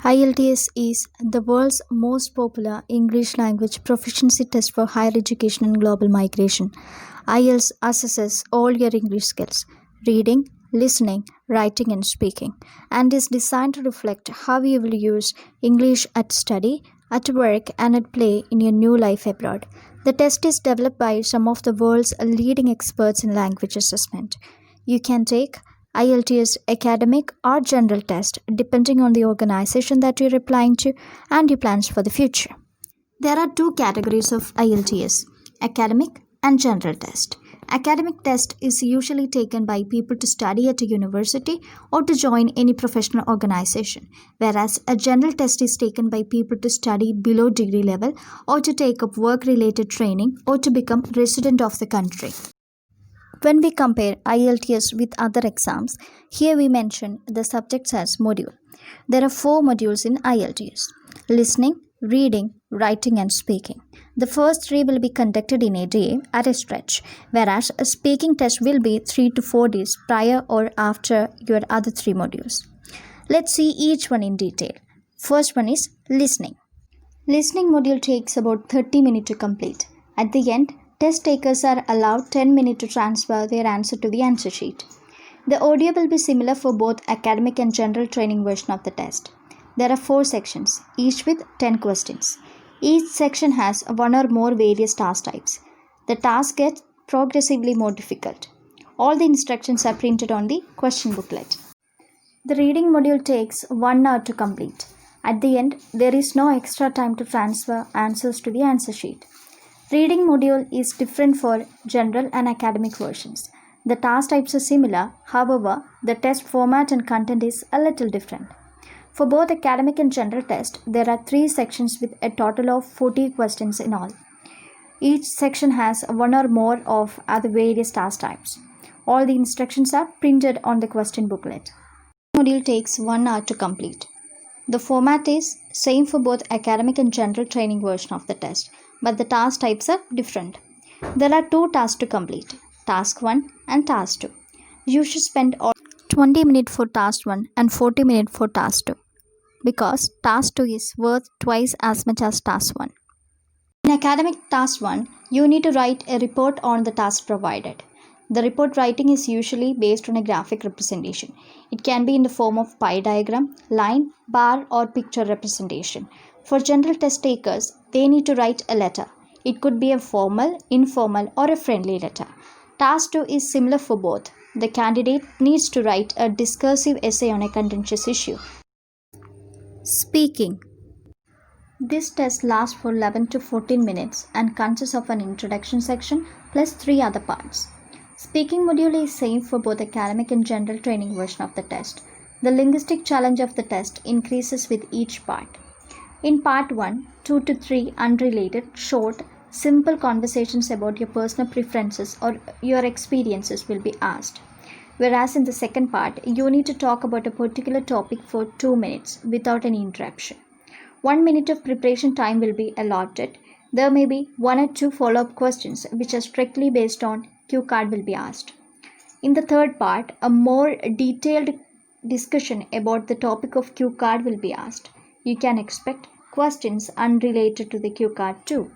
IELTS is the world's most popular English language proficiency test for higher education and global migration. IELTS assesses all your English skills reading, listening, writing, and speaking, and is designed to reflect how you will use English at study, at work, and at play in your new life abroad. The test is developed by some of the world's leading experts in language assessment. You can take IELTS academic or general test depending on the organization that you're applying to and your plans for the future. There are two categories of IELTS, academic and general test. Academic test is usually taken by people to study at a university or to join any professional organization, whereas a general test is taken by people to study below degree level or to take up work-related training or to become resident of the country. When we compare IELTS with other exams, here we mention the subjects as module. There are 4 modules in IELTS: listening, reading, writing, and speaking. The first 3 will be conducted in a day at a stretch, whereas a speaking test will be 3 to 4 days prior or after your other 3 modules. Let's see each one in detail. First one is listening. Listening module takes about 30 minutes to complete. At the end, test takers are allowed 10 minutes to transfer their answer to the answer sheet. The audio will be similar for both academic and general training version of the test. There are 4 sections, each with 10 questions. Each section has one or more various task types. The task gets progressively more difficult. All the instructions are printed on the question booklet. The reading module takes 1 hour to complete. At the end, there is no extra time to transfer answers to the answer sheet. Reading module is different for general and academic versions. The task types are similar, however, the test format and content is a little different. For both academic and general test, there are 3 sections with a total of 40 questions in all. Each section has one or more of other various task types. All the instructions are printed on the question booklet. The module takes 1 hour to complete. The format is same for both academic and general training version of the test, but the task types are different. There are 2 tasks to complete, task 1 and task 2. You should spend 20 minutes for task 1 and 40 minutes for task 2 because task 2 is worth twice as much as task 1. In academic task 1, you need to write a report on the task provided. The report writing is usually based on a graphic representation. It can be in the form of pie diagram, line, bar, or picture representation. For general test takers, they need to write a letter. It could be a formal, informal, or a friendly letter. Task 2 is similar for both. The candidate needs to write a discursive essay on a contentious issue. Speaking. This test lasts for 11 to 14 minutes and consists of an introduction section plus 3 other parts. Speaking module is same for both academic and general training version of the test. The linguistic challenge of the test increases with each part. In part 1, 2 to 3 unrelated, short, simple conversations about your personal preferences or your experiences will be asked. Whereas in the second part, you need to talk about a particular topic for 2 minutes without any interruption. 1 minute of preparation time will be allotted. There may be 1 or 2 follow-up questions which are strictly based on cue card will be asked. In the third part, a more detailed discussion about the topic of cue card will be asked. You can expect questions unrelated to the cue card too.